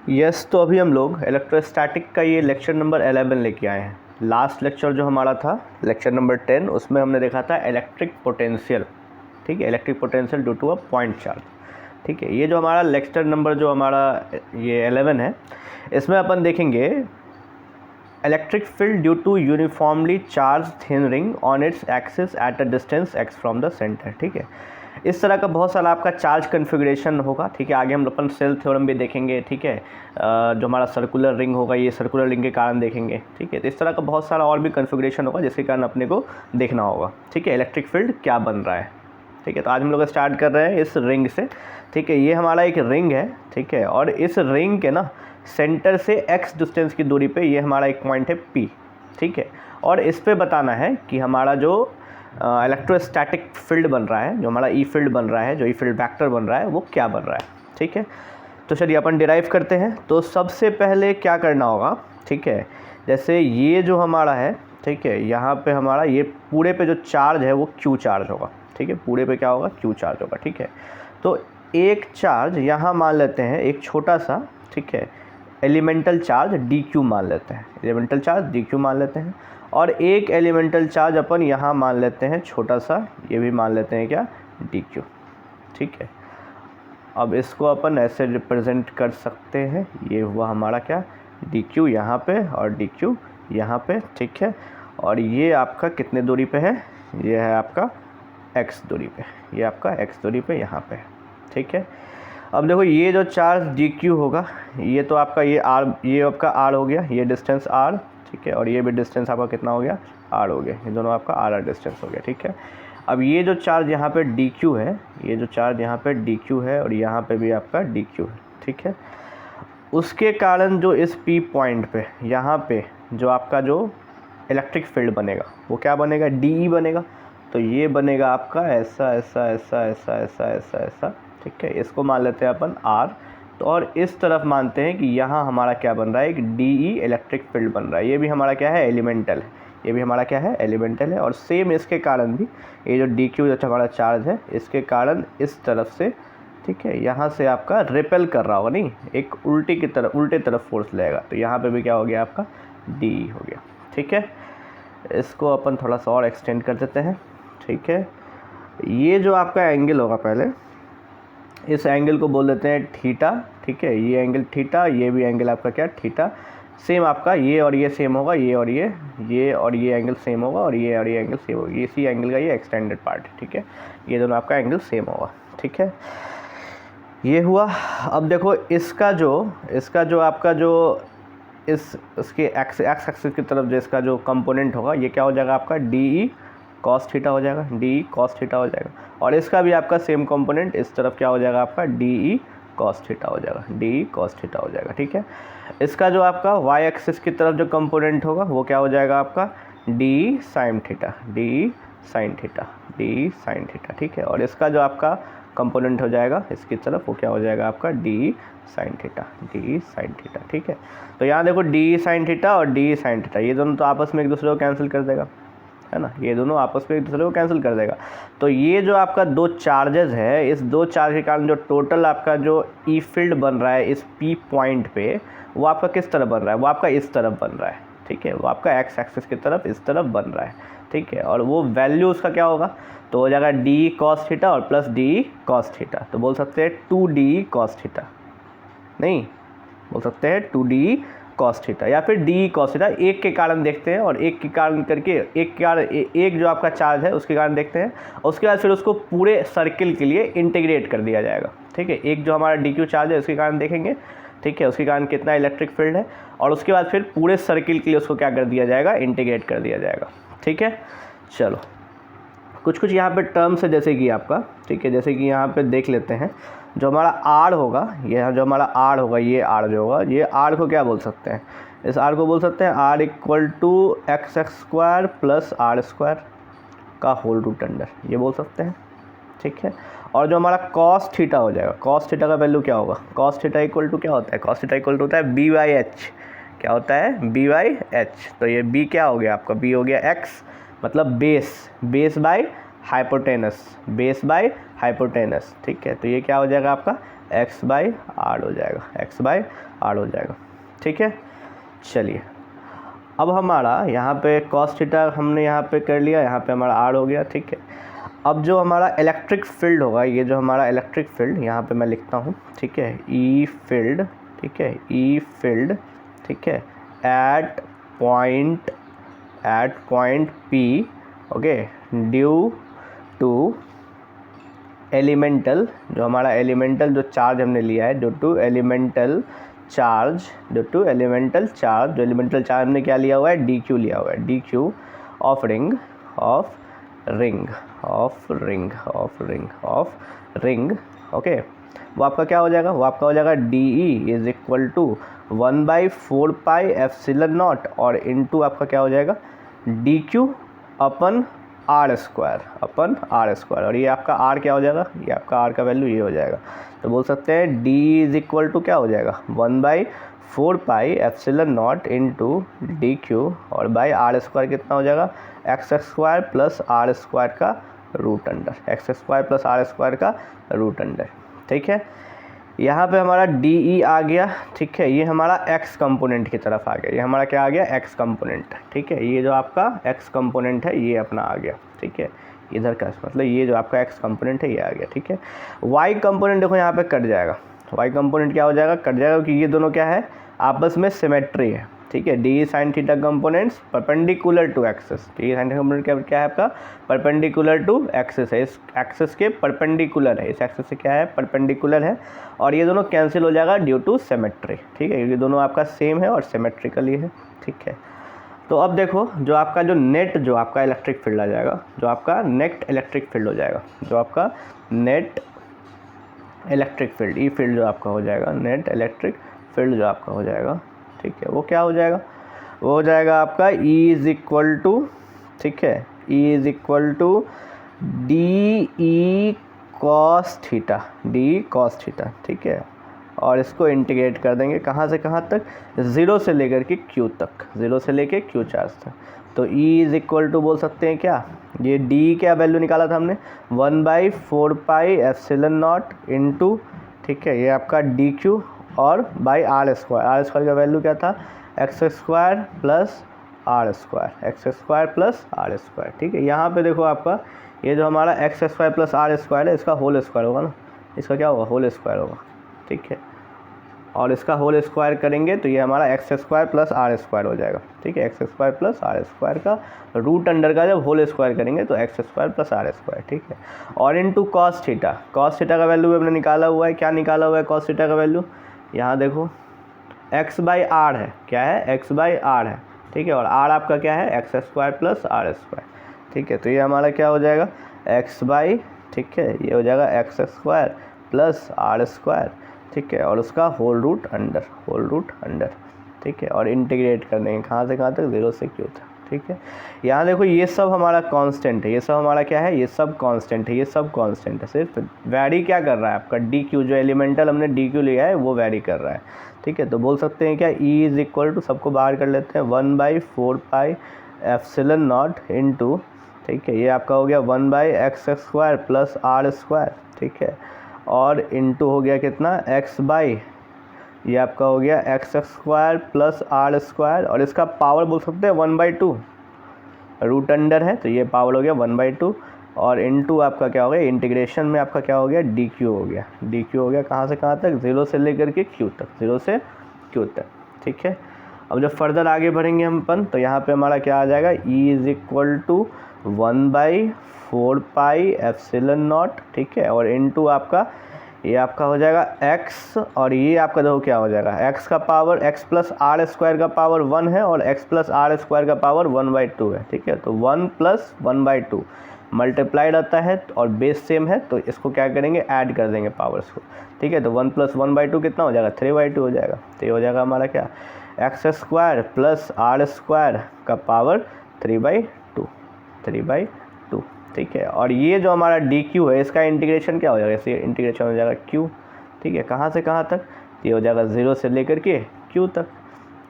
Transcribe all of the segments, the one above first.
Yes, तो अभी हम लोग इलेक्ट्रोस्टैटिक का ये लेक्चर नंबर 11 लेके आए हैं। लास्ट लेक्चर जो हमारा था लेक्चर नंबर 10, उसमें हमने देखा था इलेक्ट्रिक पोटेंशियल। ठीक है, electric potential due to a point charge. ठीक है, ये जो हमारा लेक्चर नंबर जो हमारा ये 11 है, इसमें अपन देखेंगे electric field due to uniformly charge thin ring on its axis at a distance x from the centre. ठीक है, इस तरह का बहुत सारा आपका चार्ज कन्फिग्रेशन होगा। ठीक है, आगे हम अपन सेल थ्योरम भी देखेंगे। ठीक है, जो हमारा सर्कुलर रिंग होगा, ये सर्कुलर रिंग के कारण देखेंगे। ठीक है, तो इस तरह का बहुत सारा और भी कन्फिग्रेशन होगा जिसके कारण अपने को देखना होगा। ठीक है, इलेक्ट्रिक फील्ड क्या बन रहा है। ठीक है, तो आज हम लोग स्टार्ट कर रहे हैं इस रिंग से। ठीक है, ये हमारा एक रिंग है। ठीक है, और इस रिंग के ना सेंटर से x डिस्टेंस की दूरी पे ये हमारा एक पॉइंट है P। ठीक है, और इस पे बताना है कि हमारा जो इलेक्ट्रोस्टैटिक फील्ड बन रहा है, जो हमारा ई फील्ड बन रहा है, जो ई फील्ड वेक्टर बन रहा है, वो क्या बन रहा है। ठीक है, तो चलिए अपन डिराइव करते हैं। तो सबसे पहले क्या करना होगा, ठीक है, जैसे ये जो हमारा है, ठीक है, यहाँ पे हमारा ये पूरे पे जो चार्ज है वो Q चार्ज होगा। ठीक है, पूरे पे क्या होगा, Q चार्ज होगा। ठीक है, तो एक चार्ज यहाँ मान लेते हैं, एक छोटा सा, ठीक है, एलिमेंटल चार्ज dq मान लेते हैं, एलिमेंटल चार्ज dq मान लेते हैं, और एक एलिमेंटल चार्ज अपन यहाँ मान लेते हैं छोटा सा, ये भी मान लेते हैं क्या, dq। ठीक है, अब इसको अपन ऐसे रिप्रेजेंट कर सकते हैं, ये हुआ हमारा क्या, dq यहाँ पे और dq यहाँ पे। ठीक है, और ये आपका कितने दूरी पे है, ये है आपका x दूरी पे, ये आपका x दूरी पे यहाँ पे। ठीक है, अब देखो ये जो चार्ज dq होगा, ये तो आपका ये r, ये आपका r हो गया, ये डिस्टेंस r। ठीक है, और ये भी डिस्टेंस आपका कितना हो गया, r हो गया, ये दोनों आपका r डिस्टेंस हो गया। ठीक है, अब ये जो चार्ज यहाँ पे dq है, ये जो चार्ज यहाँ पे dq है, और यहाँ पे भी आपका dq है। ठीक है, उसके कारण जो इस P पॉइंट पे यहाँ पे जो आपका जो इलेक्ट्रिक फील्ड बनेगा वो क्या बनेगा, DE बनेगा। तो ये बनेगा आपका ऐसा ऐसा ऐसा ऐसा ऐसा ऐसा ऐसा। ठीक है, इसको मान लेते हैं अपन R। तो और इस तरफ मानते हैं कि यहाँ हमारा क्या बन रहा है, एक DE इलेक्ट्रिक फील्ड बन रहा है। ये भी हमारा क्या है, एलिमेंटल है, ये भी हमारा क्या है, एलिमेंटल है। और सेम इसके कारण भी ये जो DQ जो हमारा चार्ज है, इसके कारण इस तरफ से, ठीक है, यहाँ से आपका रिपेल कर रहा होगा, नहीं, एक उल्टी की तरफ, उल्टे तरफ फोर्स लगेगा। तो यहाँ पे भी क्या हो गया, आपका DE हो गया। ठीक है, इसको अपन थोड़ा सा और एक्सटेंड कर देते हैं। ठीक है, ये जो आपका एंगल होगा, पहले इस एंगल को बोल देते हैं थीटा। ठीक है, ये एंगल थीटा, ये भी एंगल आपका क्या, थीटा। सेम आपका ये और ये सेम होगा, ये और ये एंगल सेम होगा, और ये एंगल सेम होगा। इसी एंगल का ये एक्सटेंडेड पार्ट है। ठीक है, ये दोनों आपका एंगल सेम होगा। ठीक है, ये हुआ। अब देखो इसका जो आपका जो इसके एक्स एक्सिस की तरफ जो इसका जो कंपोनेंट होगा, ये क्या हो जाएगा आपका, DE कॉस थीटा हो जाएगा, DE कॉस थीटा हो जाएगा। और इसका भी आपका सेम कंपोनेंट इस तरफ क्या हो जाएगा, आपका DE कॉस थीटा हो जाएगा, DE कॉस थीटा हो जाएगा। ठीक है, इसका जो आपका y एक्सिस की तरफ जो कंपोनेंट होगा वो क्या हो जाएगा, आपका DE sine theta, DE sine theta, DE sine theta. ठीक है, और इसका जो आपका कंपोनेंट हो जाएगा इसकी तरफ, वो क्या हो जाएगा, आपका DE sine theta, DE sine theta. ठीक है, तो यहाँ देखो DE साइन थीटा और DE साइन थीटा, ये दोनों तो आपस में एक दूसरे को कैंसिल कर देगा, है ना, ये दोनों आपस में एक दूसरे को कैंसिल कर देगा। तो ये जो आपका दो चार्जेस है, इस दो चार्ज के कारण जो टोटल आपका जो ई फील्ड बन रहा है इस P पॉइंट पे, वो आपका किस तरफ बन रहा है, वो आपका इस तरफ बन रहा है। ठीक है, वो आपका एक्स एक्सिस की तरफ, इस तरफ बन रहा है। ठीक है, और वो वैल्यू उसका क्या होगा, तो हो जाएगा DE कॉस थीटा और प्लस DE कॉस थीटा। तो बोल सकते हैं 2DE कॉस थीटा, नहीं, बोल सकते हैं 2DE कॉस थीटा, या फिर DE कॉस थीटा। एक के कारण देखते हैं, और एक के कारण करके एक जो आपका चार्ज है उसके कारण देखते हैं, और उसके बाद फिर उसको पूरे सर्किल के लिए इंटीग्रेट कर दिया जाएगा। ठीक है, एक जो हमारा DQ चार्ज है उसके कारण देखेंगे, ठीक है, उसके कारण कितना इलेक्ट्रिक फील्ड है, और उसके बाद फिर पूरे सर्किल के लिए उसको क्या कर दिया जाएगा, इंटीग्रेट कर दिया जाएगा। ठीक है, चलो कुछ यहाँ पे टर्म्स है जैसे कि आपका, ठीक है, जैसे कि यहाँ पे देख लेते हैं, जो हमारा R होगा, ये जो हमारा R होगा, ये R जो होगा, ये R को क्या बोल सकते हैं, इस R को बोल सकते हैं R equal to x² plus r² का होल रूट अंडर, ये बोल सकते हैं। ठीक है, और जो हमारा कॉस थीटा हो जाएगा, कॉस थीटा का वैल्यू क्या होगा, कॉस थीटा इक्वल टू क्या होता है, कॉस थीटा इक्वल टू होता है B/H। क्या होता है, B/H। तो ये B क्या हो गया आपका, B हो गया x, मतलब base by hypotenuse, base by hypotenuse. ठीक है, तो ये क्या हो जाएगा आपका एक्स बाई आर हो जाएगा, एक्स बाई आर हो जाएगा। ठीक है, चलिए अब हमारा यहाँ पे कॉस थीटा हमने यहाँ पे कर लिया, यहाँ पे हमारा आर हो गया। ठीक है, अब जो हमारा इलेक्ट्रिक फील्ड होगा, ये जो हमारा इलेक्ट्रिक फील्ड यहाँ पे मैं लिखता हूँ, ठीक है, ई फील्ड, ठीक है, ई फील्ड, ठीक है, at point P, okay, due to elemental, जो हमारा एलिमेंटल जो चार्ज हमने लिया है, ड्यू टू एलिमेंटल चार्ज, जो एलिमेंटल चार्ज हमने क्या लिया हुआ है, डी क्यू लिया हुआ है, D Q of ring, okay. वो आपका क्या हो जाएगा, वो आपका हो जाएगा D E is equal to 1/4 epsilon naught और इनटू आपका क्या हो जाएगा डी क्यू अपन आर स्क्वायर, और ये आपका आर क्या हो जाएगा, ये आपका आर का वैल्यू ये हो जाएगा। तो बोल सकते हैं डी इज इक्वल टू क्या हो जाएगा 1/4 epsilon naught into D Q और बाई आर स्क्वायर कितना हो जाएगा X square plus R square का root under, X square plus R square का रूट अंडर। ठीक है, यहाँ पे हमारा डी ई आ गया। ठीक है, ये हमारा एक्स कंपोनेंट की तरफ आ गया, ये हमारा क्या आ गया एक्स कंपोनेंट। ठीक है, ये जो आपका एक्स कंपोनेंट है ये अपना आ गया। ठीक है, इधर का मतलब ये जो आपका एक्स कंपोनेंट है ये आ गया। ठीक है, वाई कंपोनेंट देखो यहाँ पे कट जाएगा, वाई कंपोनेंट क्या हो जाएगा कट जाएगा, क्योंकि ये दोनों क्या है आपस में सिमेट्री है। ठीक है, D sine theta components perpendicular to axis, D sine theta component क्या है आपका परपेंडिकुलर टू एक्सिस है, इस एक्सिस के परपेंडिकुलर है, इस एक्सिस से क्या है परपेंडिकुलर है, और ये दोनों कैंसिल हो जाएगा ड्यू टू सिमेट्री। ठीक है, ये दोनों आपका सेम है और सिमेट्रिकली है। ठीक है, तो अब देखो जो आपका जो नेट जो आपका इलेक्ट्रिक फील्ड आ जाएगा, जो आपका नेट इलेक्ट्रिक फील्ड हो जाएगा, जो आपका net electric field E field जो आपका हो जाएगा, नेट इलेक्ट्रिक फील्ड जो आपका हो जाएगा, ठीक है, वो क्या हो जाएगा, वो हो जाएगा आपका E इज इक्वल टू, ठीक है, E is equal to D E cos theta, D cos theta. ठीक है, और इसको इंटीग्रेट कर देंगे कहाँ से कहाँ तक, ज़ीरो से लेकर के Q तक, ज़ीरो से लेकर Q चार्ज तक। तो E इज इक्वल टू बोल सकते हैं क्या, ये D क्या वैल्यू निकाला था हमने 1/4 एप्सिलॉन नॉट इंटू, ठीक है, ये आपका डी क्यू और बाई आर स्क्वायर का वैल्यू क्या था X square plus R square, X square plus R square. ठीक है, यहाँ पे देखो आपका ये जो हमारा X square plus R square है इसका होल स्क्वायर होगा ना, इसका क्या होगा होल स्क्वायर होगा। ठीक है, और इसका होल स्क्वायर करेंगे तो ये हमारा X square plus R square हो जाएगा। ठीक है, X square plus R square का रूट अंडर का जब होल स्क्वायर करेंगे तो X square plus R square. ठीक है, और into cos theta, cos theta का वैल्यू हमने निकाला हुआ है, क्या निकाला हुआ है कॉस थीटा का वैल्यू, यहाँ देखो x बाई आर है, क्या है x बाई आर है। ठीक है, और r आपका क्या है X square plus R square. ठीक है, तो ये हमारा क्या हो जाएगा x बाई, ठीक है, ये हो जाएगा X square plus R square. ठीक है, और उसका होल रूट अंडर। ठीक है, और इंटीग्रेट कर देंगे कहाँ से कहाँ तक, ज़ीरो से Q तक। ठीक है, यहाँ देखो ये सब हमारा कांस्टेंट है, ये सब हमारा क्या है, ये सब कांस्टेंट है, ये सब कांस्टेंट है, सिर्फ वैरी क्या कर रहा है आपका डी क्यू, जो एलिमेंटल हमने डी क्यू लिया है वो वैरी कर रहा है। ठीक है, तो बोल सकते हैं क्या E इज इक्वल टू, सबको बाहर कर लेते हैं 1/4 एप्सिलॉन नॉट इंटू, ठीक है, ये आपका हो गया 1/x square plus R square. ठीक है, और इंटू हो गया कितना x बाई, ये आपका हो गया X square plus R square, और इसका पावर बोल सकते हैं 1/2, रूट अंडर है तो ये पावर हो गया 1/2, और इनटू आपका क्या हो गया इंटीग्रेशन में आपका क्या हो गया डी क्यू हो गया, डी क्यू हो गया कहाँ से कहाँ तक, ज़ीरो से लेकर के Q तक, ज़ीरो से Q तक। ठीक है, अब जब फर्दर आगे बढ़ेंगे हम अपन तो यहाँ पे हमारा क्या आ जाएगा E is equal to 1/4 epsilon naught. ठीक है, और इनटू आपका ये आपका हो जाएगा x, और ये आपका देखो क्या हो जाएगा x का power x plus R square का पावर 1 है और x प्लस आर स्क्वायर का पावर 1/2 है। ठीक है, तो 1 प्लस 1/2 मल्टीप्लाइड आता है और बेस सेम है तो इसको क्या करेंगे ऐड कर देंगे पावर्स को। ठीक है, तो 1 प्लस 1/2 कितना हो जाएगा 3/2 हो जाएगा। तो ये हो जाएगा हमारा क्या X square plus R square का पावर 3/2। ठीक है, और ये जो हमारा डी क्यू है इसका इंटीग्रेशन क्या हो जाएगा, इसे इंटीग्रेशन हो जाएगा Q। ठीक है, कहाँ से कहाँ तक, ये हो जाएगा ज़ीरो से लेकर के Q तक।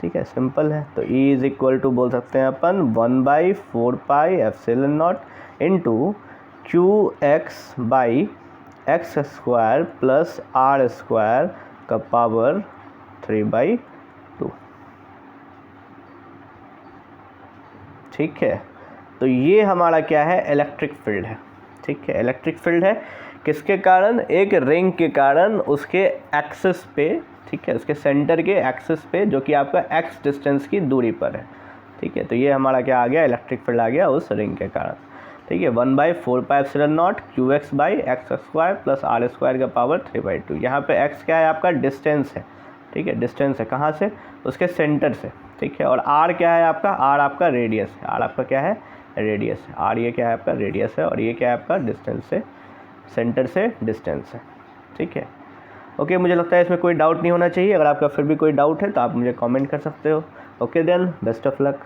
ठीक है, सिंपल है। तो E इज इक्वल टू बोल सकते हैं अपन 1/4 epsilon naught into Q X by X square plus R square का पावर 3/2। ठीक है, तो ये हमारा क्या है, इलेक्ट्रिक फील्ड है। ठीक है, इलेक्ट्रिक फील्ड है किसके कारण, एक रिंग के कारण उसके एक्सिस पे, ठीक है, उसके सेंटर के एक्सिस पे, जो कि आपका एक्स डिस्टेंस की दूरी पर है। ठीक है, तो ये हमारा क्या आ गया, इलेक्ट्रिक फील्ड आ गया उस रिंग के कारण। ठीक है, 1/4πε0 QX by X square plus R square का पावर 3/2। यहाँ पे x क्या है, आपका डिस्टेंस है। ठीक है, डिस्टेंस है कहाँ से, उसके सेंटर से। ठीक है, और r क्या है आपका, r आपका रेडियस है। r आपका क्या है, रेडियस है। r ये क्या है आपका, रेडियस है, और ये क्या है आपका, डिस्टेंस से, सेंटर से डिस्टेंस है। ठीक है, ओके, मुझे लगता है इसमें कोई डाउट नहीं होना चाहिए। अगर आपका फिर भी कोई डाउट है तो आप मुझे कमेंट कर सकते हो। Okay then, best of luck.